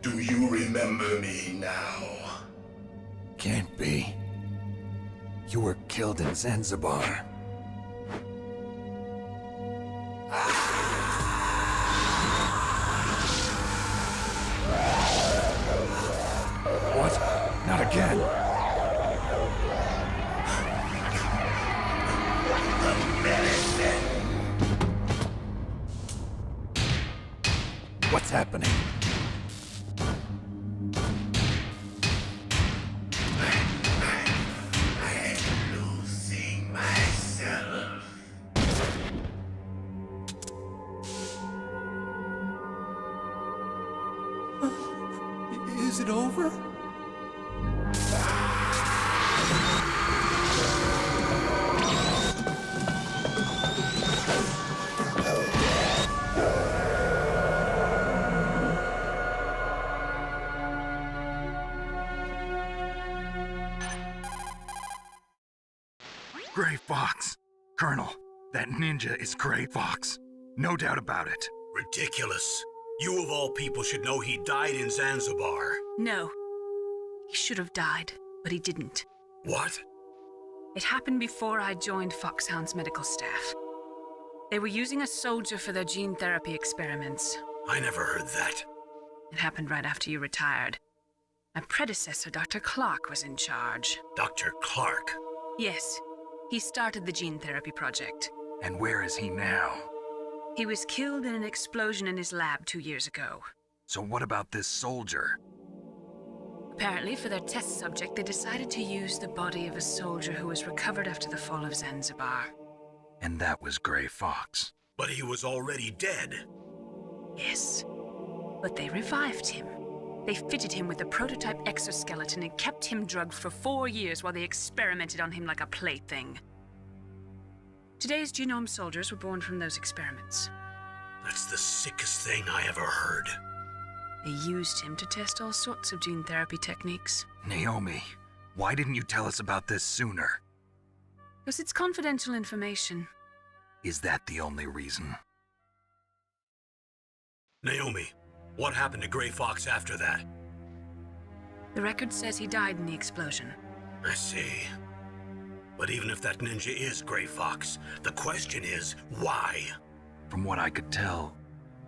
Do you remember me now? Can't be. You were killed in Zanzibar. What? Not again. What's happening? I'm losing myself. Is it over? Gray Fox. Colonel, that ninja is Gray Fox. No doubt about it. Ridiculous. You of all people should know he died in Zanzibar. No. He should have died, but he didn't. What? It happened before I joined Foxhound's medical staff. They were using a soldier for their gene therapy experiments. I never heard that. It happened right after you retired. My predecessor, Dr. Clark, was in charge. Dr. Clark? Yes. He started the gene therapy project. And where is he now? He was killed in an explosion in his lab 2 years ago. So what about this soldier? Apparently, for their test subject, they decided to use the body of a soldier who was recovered after the fall of Zanzibar. And that was Gray Fox. But he was already dead. Yes. But they revived him. They fitted him with a prototype exoskeleton and kept him drugged for 4 years while they experimented on him like a plaything. Today's genome soldiers were born from those experiments. That's the sickest thing I ever heard. They used him to test all sorts of gene therapy techniques. Naomi, why didn't you tell us about this sooner? Because it's confidential information. Is that the only reason? Naomi, what happened to Gray Fox after that? The record says he died in the explosion. I see. But even if that ninja is Gray Fox, the question is, why? From what I could tell,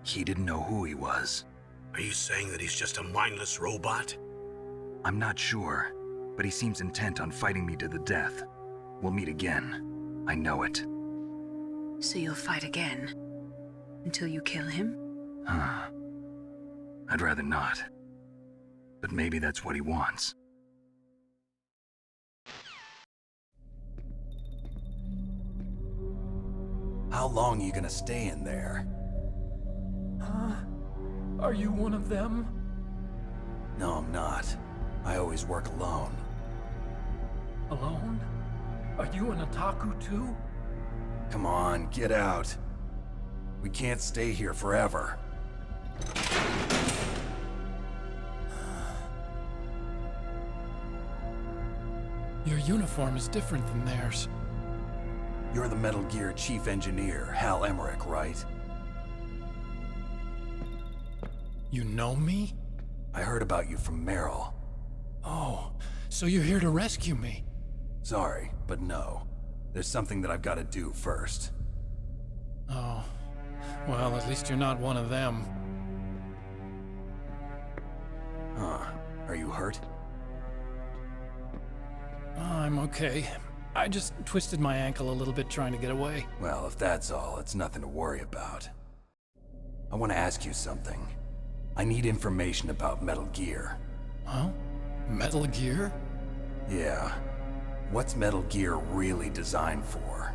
he didn't know who he was. Are you saying that he's just a mindless robot? I'm not sure, but he seems intent on fighting me to the death. We'll meet again. I know it. So you'll fight again? Until you kill him? I'd rather not. But maybe that's what he wants. How long are you gonna stay in there? Are you one of them? No, I'm not. I always work alone. Alone? Are you an otaku too? Come on, get out. We can't stay here forever. Your uniform is different than theirs. You're the Metal Gear Chief Engineer, Hal Emmerich, right? You know me? I heard about you from Meryl. Oh, so you're here to rescue me? Sorry, but no. There's something that I've got to do first. Oh, well, at least you're not one of them. Huh. Are you hurt? I'm okay. I just twisted my ankle a little bit trying to get away. Well, if that's all, it's nothing to worry about. I want to ask you something. I need information about Metal Gear. Huh? Metal Gear? Yeah. What's Metal Gear really designed for?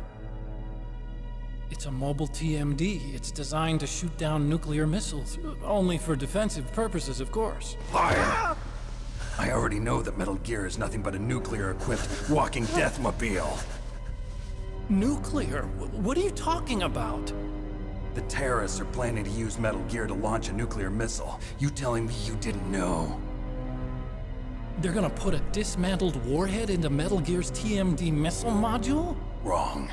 It's a mobile TMD. It's designed to shoot down nuclear missiles. Only for defensive purposes, of course. Fire! I already know that Metal Gear is nothing but a nuclear-equipped walking deathmobile. Nuclear? What are you talking about? The terrorists are planning to use Metal Gear to launch a nuclear missile. You telling me you didn't know? They're gonna put a dismantled warhead into Metal Gear's TMD missile module? Wrong.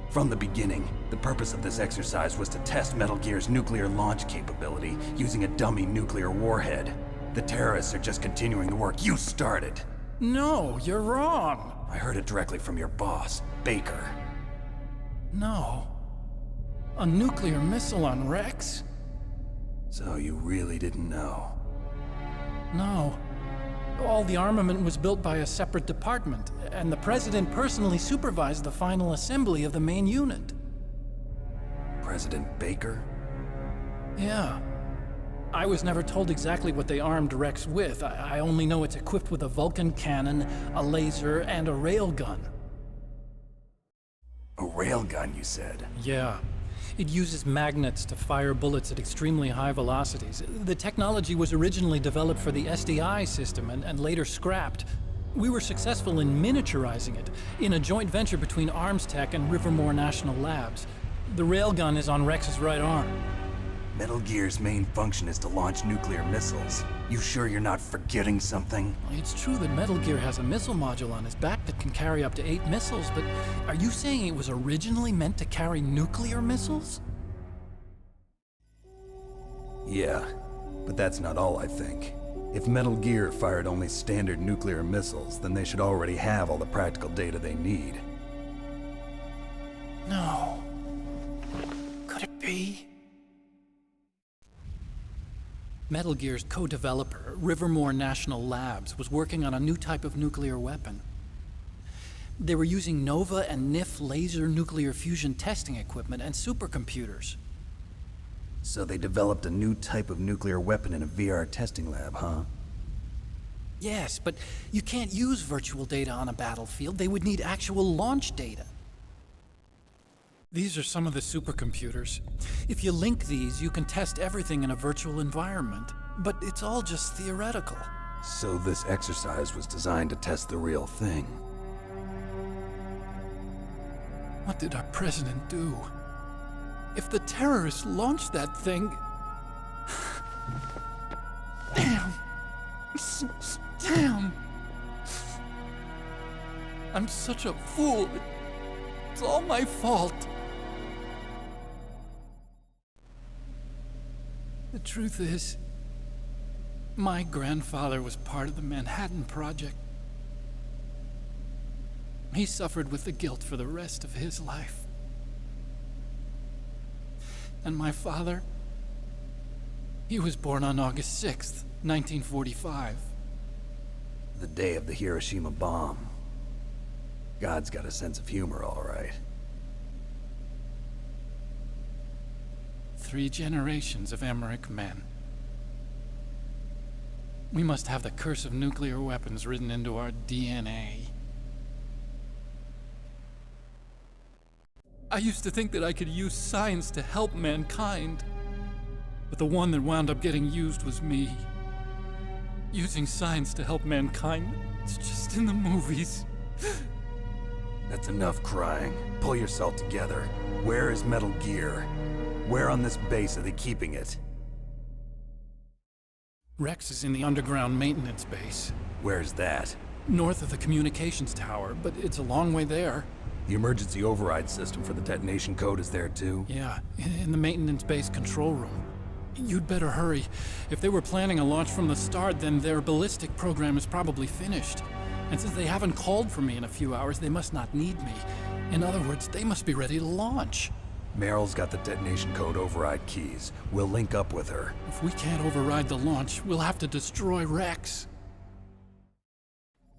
From the beginning, the purpose of this exercise was to test Metal Gear's nuclear launch capability using a dummy nuclear warhead. The terrorists are just continuing the work you started. No, you're wrong. I heard it directly from your boss, Baker. No. A nuclear missile on Rex? So you really didn't know? No. All the armament was built by a separate department, and the President personally supervised the final assembly of the main unit. President Baker? Yeah. I was never told exactly what they armed Rex with. I only know it's equipped with a Vulcan cannon, a laser, and a railgun. A railgun, you said? Yeah. It uses magnets to fire bullets at extremely high velocities. The technology was originally developed for the SDI system and later scrapped. We were successful in miniaturizing it in a joint venture between Arms Tech and Rivermore National Labs. The railgun is on Rex's right arm. Metal Gear's main function is to launch nuclear missiles. You sure you're not forgetting something? It's true that Metal Gear has a missile module on his back that can carry up to 8 missiles, but are you saying it was originally meant to carry nuclear missiles? Yeah, but that's not all I think. If Metal Gear fired only standard nuclear missiles, then they should already have all the practical data they need. No. Could it be? Metal Gear's co-developer, Rivermore National Labs, was working on a new type of nuclear weapon. They were using NOVA and NIF laser nuclear fusion testing equipment and supercomputers. So they developed a new type of nuclear weapon in a VR testing lab, huh? Yes, but you can't use virtual data on a battlefield. They would need actual launch data. These are some of the supercomputers. If you link these, you can test everything in a virtual environment. But it's all just theoretical. So this exercise was designed to test the real thing. What did our president do? If the terrorists launched that thing... Damn! Damn! I'm such a fool. It's all my fault. The truth is, my grandfather was part of the Manhattan Project. He suffered with the guilt for the rest of his life. And my father, he was born on August 6th, 1945. The day of the Hiroshima bomb. God's got a sense of humor, all right. 3 generations of Emmerich men. We must have the curse of nuclear weapons written into our DNA. I used to think that I could use science to help mankind, but the one that wound up getting used was me. Using science to help mankind, it's just in the movies. That's enough crying. Pull yourself together. Where is Metal Gear? Where on this base are they keeping it? Rex is in the underground maintenance base, Where's that? north of the communications tower, but it's a long way there. The emergency override system for the detonation code is there too? Yeah, in the maintenance base control room. You'd better hurry. If they were planning a launch from the start, then their ballistic program is probably finished. And since they haven't called for me in a few hours, they must not need me. In other words, they must be ready to launch. Meryl's got the detonation code override keys. We'll link up with her. If we can't override the launch, we'll have to destroy Rex.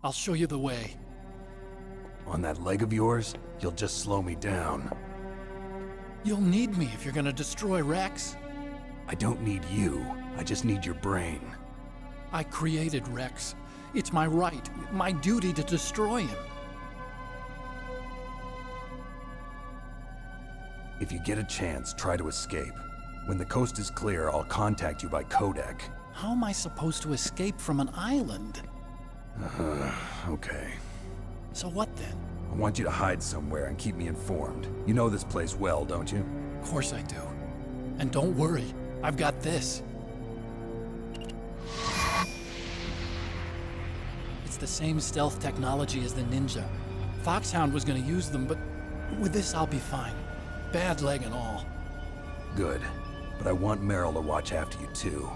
I'll show you the way. On that leg of yours, you'll just slow me down. You'll need me if you're gonna destroy Rex. I don't need you. I just need your brain. I created Rex. It's my right, my duty to destroy him. If you get a chance, try to escape. When the coast is clear, I'll contact you by codec. How am I supposed to escape from an island? Okay. So what then? I want you to hide somewhere and keep me informed. You know this place well, don't you? Of course I do. And don't worry, I've got this. It's the same stealth technology as the Ninja. Foxhound was gonna use them, but with this I'll be fine. Bad leg and all. Good. But I want Meryl to watch after you too.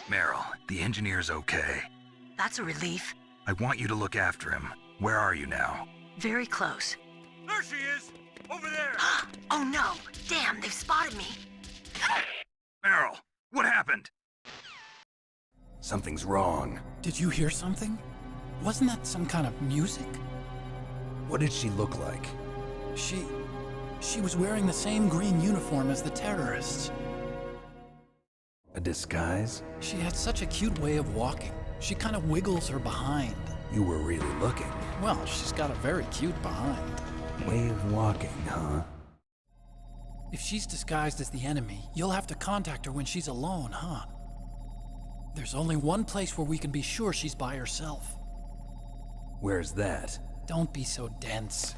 Meryl, the engineer's okay. That's a relief. I want you to look after him. Where are you now? Very close. There she is! Over there! Oh no! Damn, they've spotted me. Meryl, what happened? Something's wrong. Did you hear something? Wasn't that some kind of music? What did she look like? She was wearing the same green uniform as the terrorists. A disguise? She had such a cute way of walking. She kind of wiggles her behind. You were really looking. Well, she's got a very cute behind. Way of walking, huh? If she's disguised as the enemy, you'll have to contact her when she's alone, huh? There's only one place where we can be sure she's by herself. Where's that? Don't be so dense.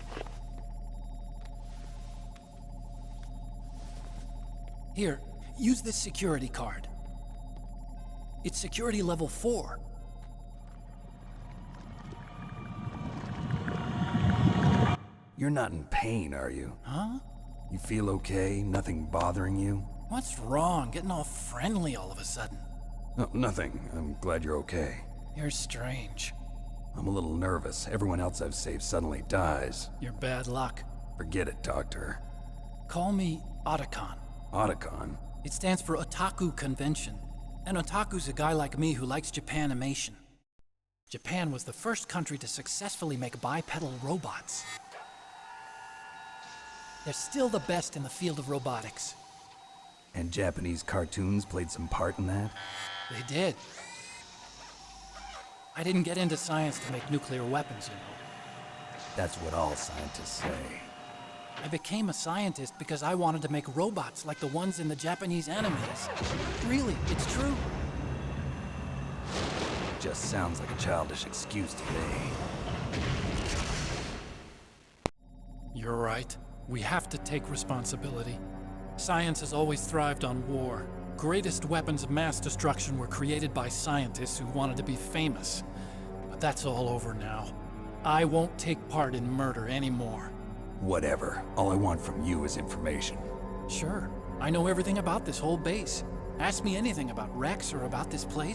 Here, use this security card. It's security level 4. You're not in pain, are you? Huh? You feel okay? Nothing bothering you? What's wrong? Getting all friendly all of a sudden. No, nothing. I'm glad you're okay. You're strange. I'm a little nervous. Everyone else I've saved suddenly dies. You're bad luck. Forget it, Doctor. Call me Otacon. Otacon? It stands for Otaku Convention. An otaku's a guy like me who likes Japanimation. Japan was the first country to successfully make bipedal robots. They're still the best in the field of robotics. And Japanese cartoons played some part in that? They did. I didn't get into science to make nuclear weapons, you know. That's what all scientists say. I became a scientist because I wanted to make robots like the ones in the Japanese animes. Really, it's true. Just sounds like a childish excuse to me. You're right. We have to take responsibility. Science has always thrived on war. Greatest weapons of mass destruction were created by scientists who wanted to be famous. But that's all over now. I won't take part in murder anymore. Whatever. All I want from you is information. Sure. I know everything about this whole base. Ask me anything about Rex or about this place.